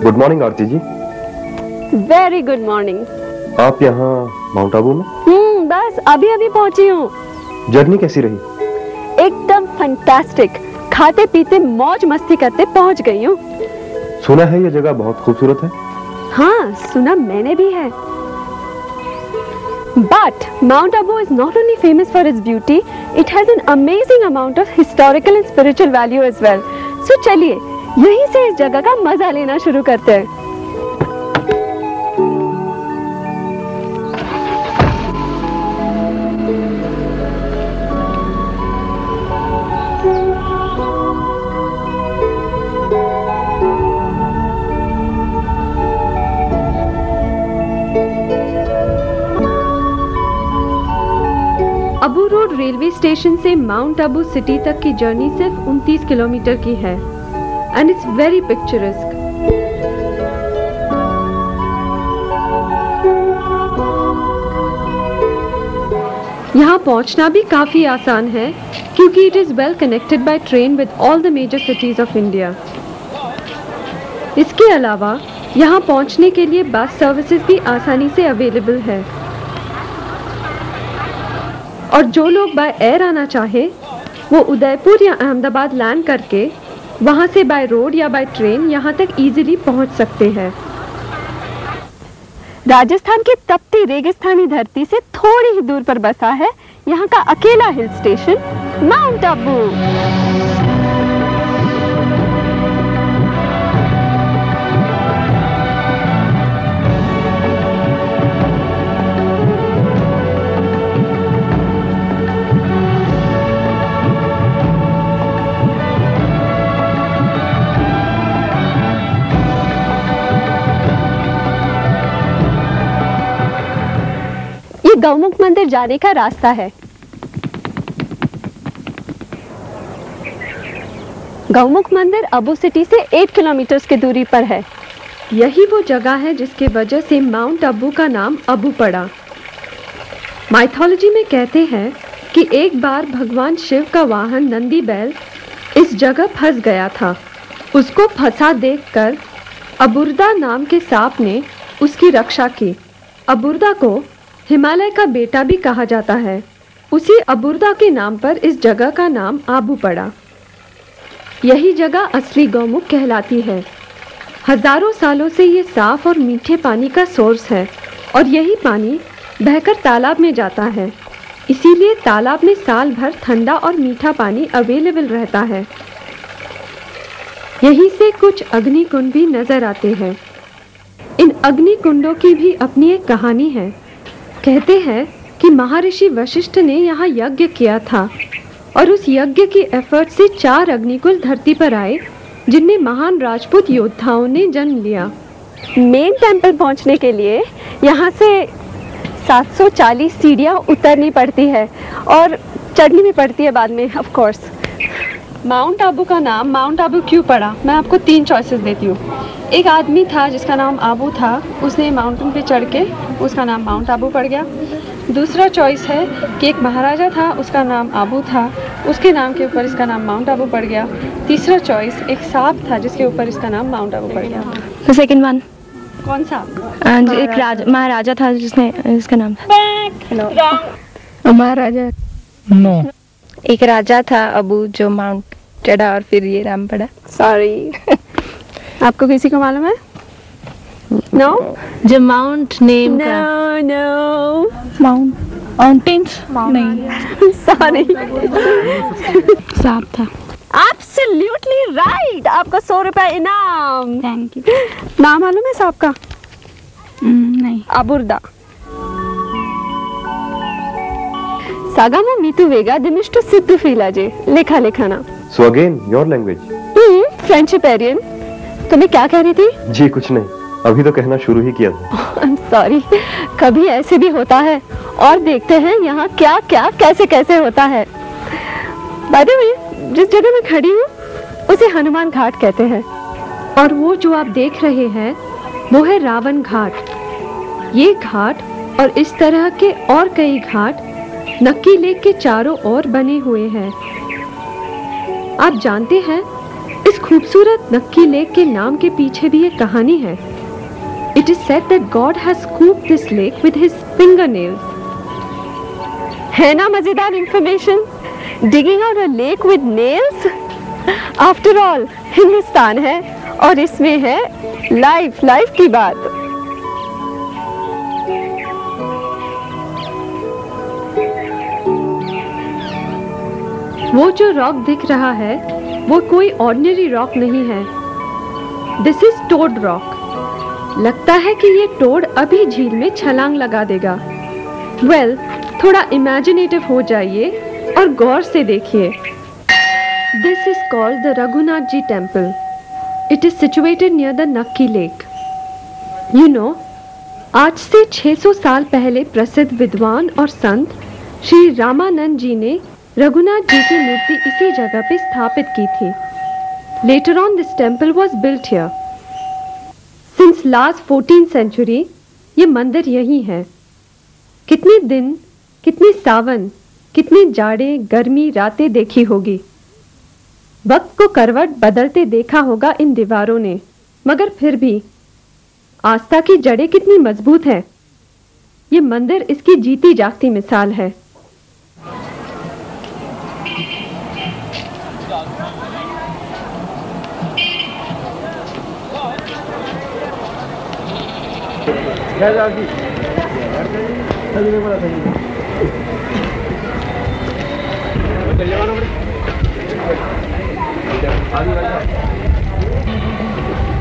Good morning Aarti ji. Very good morning. आप यहाँ mount Abu में? बस अभी अभी पहुंची हूँ। जर्नी कैसी रही? एकदम फंटास्टिक, खाते पीते मौज मस्ती करते पहुंच गई हूँ। सुना है ये जगह बहुत खूबसूरत है। हाँ, सुना मैंने भी है। But Mount Abu is not only famous for its beauty, it has an amazing amount of historical and spiritual value as well. So चलिए यहीं से इस जगह का मजा लेना शुरू करते हैं। अबू रोड रेलवे स्टेशन से माउंट आबू सिटी तक की जर्नी सिर्फ 29 किलोमीटर की है एंड इट्स वेरी पिक्चरस्क। यहाँ पहुँचना भी काफी आसान है क्योंकि it is well connected by train with all the major cities of India. इसके अलावा यहाँ पहुँचने के लिए बस सर्विसेज भी आसानी से अवेलेबल है और जो लोग बाय एयर आना चाहे वो उदयपुर या अहमदाबाद लैंड करके वहां से बाय रोड या बाय ट्रेन यहाँ तक इजीली पहुंच सकते हैं। राजस्थान की तपती रेगिस्तानी धरती से थोड़ी ही दूर पर बसा है यहाँ का अकेला hill station mount Abu. Gaumukh मंदिर जाने का रास्ता है। गौमुख मंदिर अबू सिटी से 8 किलोमीटर की दूरी पर है। यही वो जगह है जिसके वजह से माउंट आबू का नाम अबू पड़ा। माइथोलॉजी में कहते हैं कि एक बार भगवान शिव का वाहन नंदी बैल इस जगह फंस गया था। उसको फंसा देखकर अबुर्दा नाम के सांप ने उसकी रक्षा की। अबुर्दा को हिमालय का बेटा भी कहा जाता है। उसी अबुर्दा के नाम पर इस जगह का नाम आबू पड़ा। यही जगह असली गौमुख कहलाती है। हजारों सालों से ये साफ और मीठे पानी का सोर्स है और यही पानी बहकर तालाब में जाता है। इसीलिए तालाब में साल भर ठंडा और मीठा पानी अवेलेबल रहता है। यहीं से कुछ अग्नि कुंड भी नजर आते हैं। इन अग्नि कुंडों की भी अपनी एक कहानी है। कहते हैं कि महर्षि वशिष्ठ ने यहाँ यज्ञ किया था और उस यज्ञ की एफर्ट से 4 अग्निकुल धरती पर आए जिनमें महान राजपूत योद्धाओं ने जन्म लिया। मेन टेम्पल पहुँचने के लिए यहाँ से 740 सीढ़ियाँ उतरनी पड़ती है और चढ़नी भी पड़ती है बाद में ऑफ कोर्स। माउंट आबू का नाम माउंट आबू क्यों पड़ा? मैं आपको 3 चॉइसेस देती हूँ। एक आदमी था जिसका नाम आबू था, उसने माउंटेन पे चढ़ के उसका नाम माउंट आबू पड़ गया। दूसरा चॉइस है कि एक महाराजा था, उसका नाम आबू था, उसके नाम के ऊपर इसका नाम माउंट आबू पड़ गया। तीसरा चॉइस एक सांप था जिसके ऊपर इसका नाम माउंट आबू पड़ गया। तो सेकंड वन कौन सा? एक महाराजा था जिसका नाम था महाराजा। नो, एक राजा था अबू जो माउंट चढ़ा और फिर ये नाम पड़ा। सॉरी आपको किसी को मालूम है? नो, जो माउंट नेम का माउंटेन्स नहीं, सॉरी सांप था। Absolutely right. आपको 100 रुपए इनाम। Thank you. नाम मालूम है सांप का? नहीं। अबुर्दा। सागामो मीतु वेगा दिमिष्टु सिद्धु फिलाजे लेखा लेखाना। So again, your language. Friendship एरियन। तुम्हें क्या कह रही थी? जी कुछ नहीं, अभी तो कहना शुरू ही किया था। I'm sorry, कभी ऐसे भी होता है और देखते हैं यहाँ क्या क्या कैसे कैसे होता है। By the way, जिस जगह मैं खड़ी हूँ उसे हनुमान घाट कहते हैं और वो जो आप देख रहे हैं वो है रावण घाट। ये घाट और इस तरह के और कई घाट नक्की लेक के चारों ओर बने हुए हैं। आप जानते हैं इस खूबसूरत नक्की लेक के नाम के पीछे भी एक कहानी है। It is said that God has scooped this lake with his fingernails. है ना मजेदार information? Digging out a lake with nails? After all, Hindustan है और इसमें है लाइफ की बात। वो जो रॉक दिख रहा है वो कोई ऑर्डिनरी रॉक नहीं है। This is toad rock. लगता है कि ये टोड अभी झील में छलांग लगा देगा। वेल, थोड़ा इमेजिनेटिव हो जाइए और गौर से देखिए। This is called the Raghunath ji temple. It is situated near the Nakki lake. You know, आज से 600 साल पहले प्रसिद्ध विद्वान और संत श्री रामानंद जी ने रघुनाथ जी की मूर्ति इसी जगह पे स्थापित की थी। Later on, this temple was built here. Since last 14th century, ये मंदिर यही है। कितने दिन, कितनी सावन, कितनी जाड़े गर्मी रातें देखी होगी। वक्त को करवट बदलते देखा होगा इन दीवारों ने, मगर फिर भी आस्था की जड़ें कितनी मजबूत है। ये मंदिर इसकी जीती जागती मिसाल है।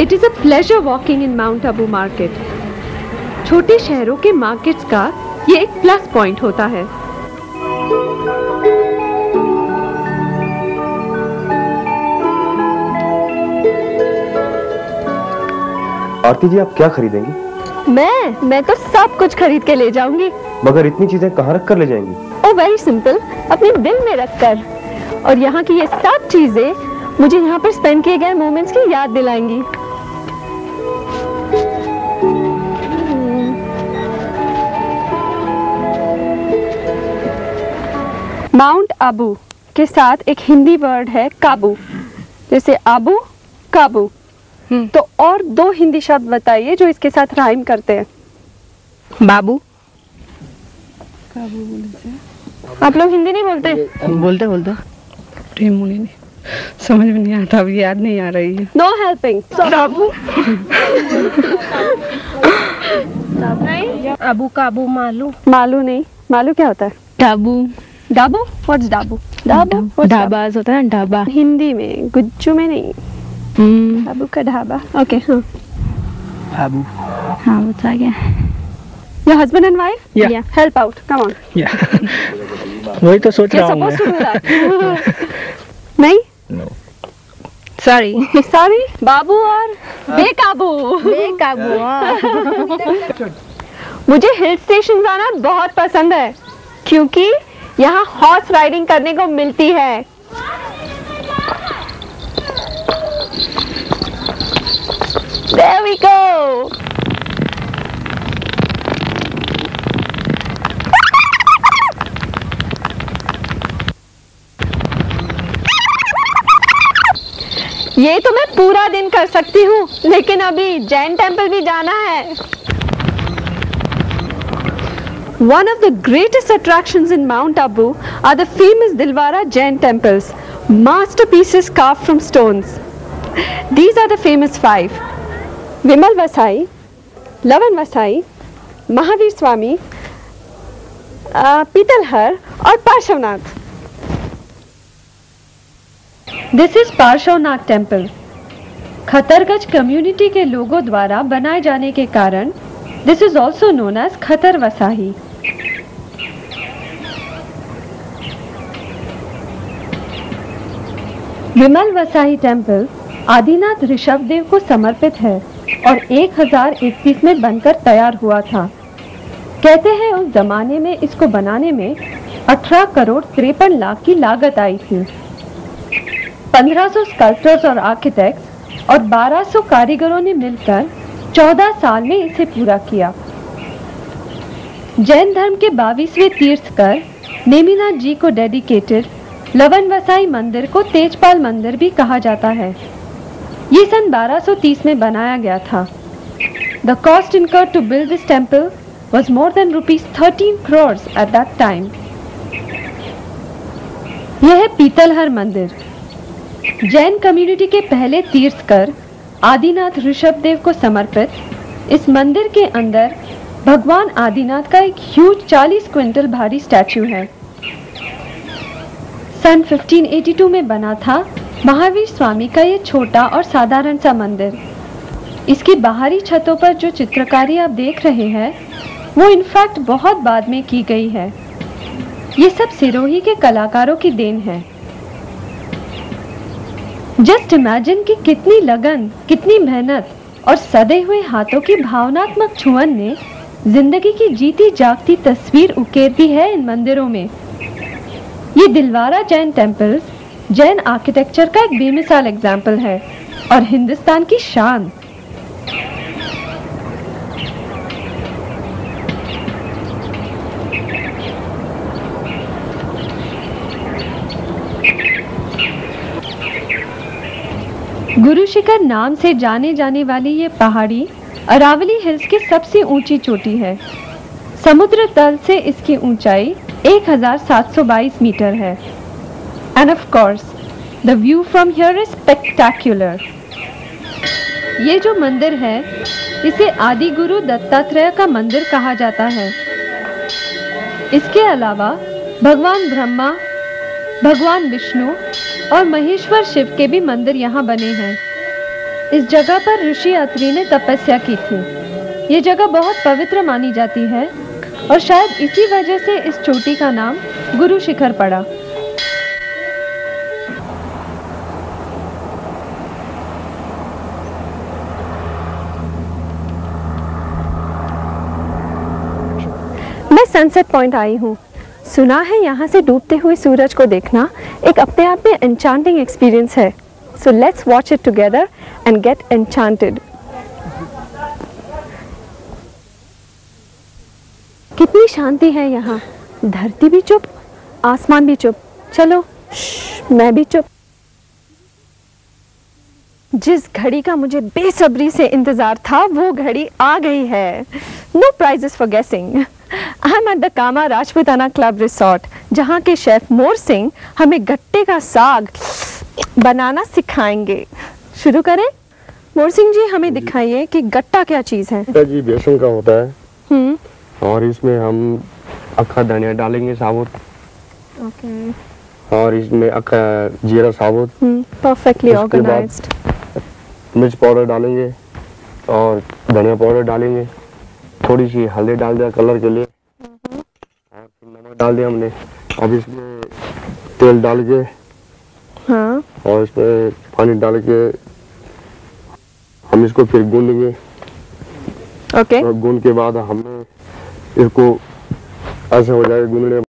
It is a pleasure walking in Mount Abu market. छोटे शहरों के मार्केट्स का ये एक प्लस पॉइंट होता है। आरती जी, आप क्या खरीदेंगी? मैं तो सब कुछ खरीद के ले जाऊंगी। मगर इतनी चीजें कहाँ रख कर ले जाएंगी? ओ वेरी सिंपल, अपने दिल में रखकर। और यहाँ की ये सब चीजें मुझे यहाँ पर स्पेंड किए गए मोमेंट्स की याद दिलाएंगी। माउंट आबू के साथ एक हिंदी वर्ड है काबू, जैसे आबू काबू। तो और दो हिंदी शब्द बताइए जो इसके साथ राइम करते हैं। बाबू। काबू बोलते। आप लोग हिंदी नहीं बोलते? बोलते नहीं, समझ में नहीं आता, अब याद नहीं आ रही है। No helping. बाबू। नहीं, अबू काबू मालू। मालू नहीं। मालू क्या होता है? डाबू। डाबू? व्हाट्स डाबू? डाबू ढाबा होता है ना, ढाबा। हिंदी में, गुज्जू में नहीं। बाबू का ढाबा। ओके, हाँ। बाबू। हाँ, बता गया। Your husband and wife? Yeah. Help out. Come on. Yeah. वही तो सोच रहा हूँ मैं। You're supposed to do that. नहीं? No. Sorry. Sorry. बाबू और बेकाबू। बेकाबू। मुझे हिल स्टेशन जाना बहुत पसंद है क्योंकि यहाँ हॉर्स राइडिंग करने को मिलती है। There we go. ये तो मैं पूरा दिन कर सकती हूँ, लेकिन अभी जैन टेम्पल भी जाना है। One of the greatest attractions in Mount Abu are the famous Dilwara Jain temples, masterpieces carved from stones. These are the famous five: विमल वसाई, लवन वसाई, महावीर स्वामी, पीतलहर और Parshvanath. This is Parshvanath temple. Khatarganj community के लोगों द्वारा बनाए जाने के कारण this is also known as Khatar Vasahi. Vimal Vasahi temple Adinath Rishabhdev को समर्पित है और 1021 में बनकर तैयार हुआ था। कहते हैं उस जमाने में इसको बनाने में 18 करोड़ 53 लाख की लागत आई थी। 1500 स्कल्पटर्स और आर्किटेक्ट्स और 1200 कारीगरों ने मिलकर 14 साल में इसे पूरा किया। जैन धर्म के 22वें तीर्थकर नेमिनाथ जी को डेडिकेटेड लवन वसाई मंदिर को तेजपाल मंदिर भी कहा जाता है। ये सन 1230 में बनाया गया था। The cost incurred to build this temple was more than rupees 13 crores at that time. यह है पीतलहर मंदिर। जैन कम्युनिटी के पहले तीर्थकर आदिनाथ ऋषभदेव को समर्पित इस मंदिर के अंदर भगवान आदिनाथ का एक ह्यूज 40 क्विंटल भारी स्टैच्यू है। सन 1582 में बना था महावीर स्वामी का ये छोटा और साधारण सा मंदिर। इसकी बाहरी छतों पर जो चित्रकारी आप देख रहे हैं वो इनफैक्ट बहुत बाद में की गई है। ये सब सिरोही के कलाकारों की देन है। जस्ट इमेजिन कि कितनी लगन, कितनी मेहनत और सदे हुए हाथों की भावनात्मक छुअन ने जिंदगी की जीती जागती तस्वीर उकेर दी है इन मंदिरों में। ये दिलवारा जैन टेम्पल्स जैन आर्किटेक्चर का एक बेमिसाल एग्जाम्पल है और हिंदुस्तान की शान। गुरु शिखर नाम से जाने जाने वाली ये पहाड़ी अरावली हिल्स की सबसे ऊंची चोटी है। समुद्र तल से इसकी ऊंचाई 1722 मीटर है। End of course the view from here is spectacular. ये जो मंदिर है इसे आदि गुरु दत्तात्रेय का मंदिर कहा जाता है। इसके अलावा भगवान ब्रह्मा, भगवान विष्णु और महेश्वर शिव के भी मंदिर यहाँ बने हैं। इस जगह पर ऋषि अत्रि ने तपस्या की थी। ये जगह बहुत पवित्र मानी जाती है और शायद इसी वजह से इस चोटी का नाम गुरु शिखर पड़ा। मैं सनसेट पॉइंट आई हूँ। सुना है यहाँ से डूबते हुए सूरज को देखना एक अपने आप में एन्चांटिंग एक्सपीरियंस है। So let's watch it together and get enchanted. कितनी शांति है यहाँ। धरती भी चुप, आसमान भी चुप। चलो मैं भी चुप। जिस घड़ी का मुझे बेसब्री से इंतजार था वो घड़ी आ गई है। No prizes for guessing. I am at the Kama Rajputana club resort, जहाँ के शेफ मोर सिंह हमें गट्टे का साग बनाना सिखाएंगे। शुरू करें? मोर सिंह जी हमें दिखाइए कि गट्टा क्या चीज है। जी बेसन का होता है और इसमें हम अक्खा धनिया डालेंगे साबुत। ओके। और इसमें अक्खा जीरा साबुत। Perfectly organised. मिर्च पाउडर डालेंगे और धनिया पाउडर डालेंगे। थोड़ी सी हल्दी डाल दिया कलर के लिए और फिर नमक डाल दिया हमने। अब इसमें तेल डाल के और इसमें पानी डाल के हम इसको फिर गूंदेंगे। ओके। और गूंद के बाद हमने इसको ऐसे हो जाए गूंदने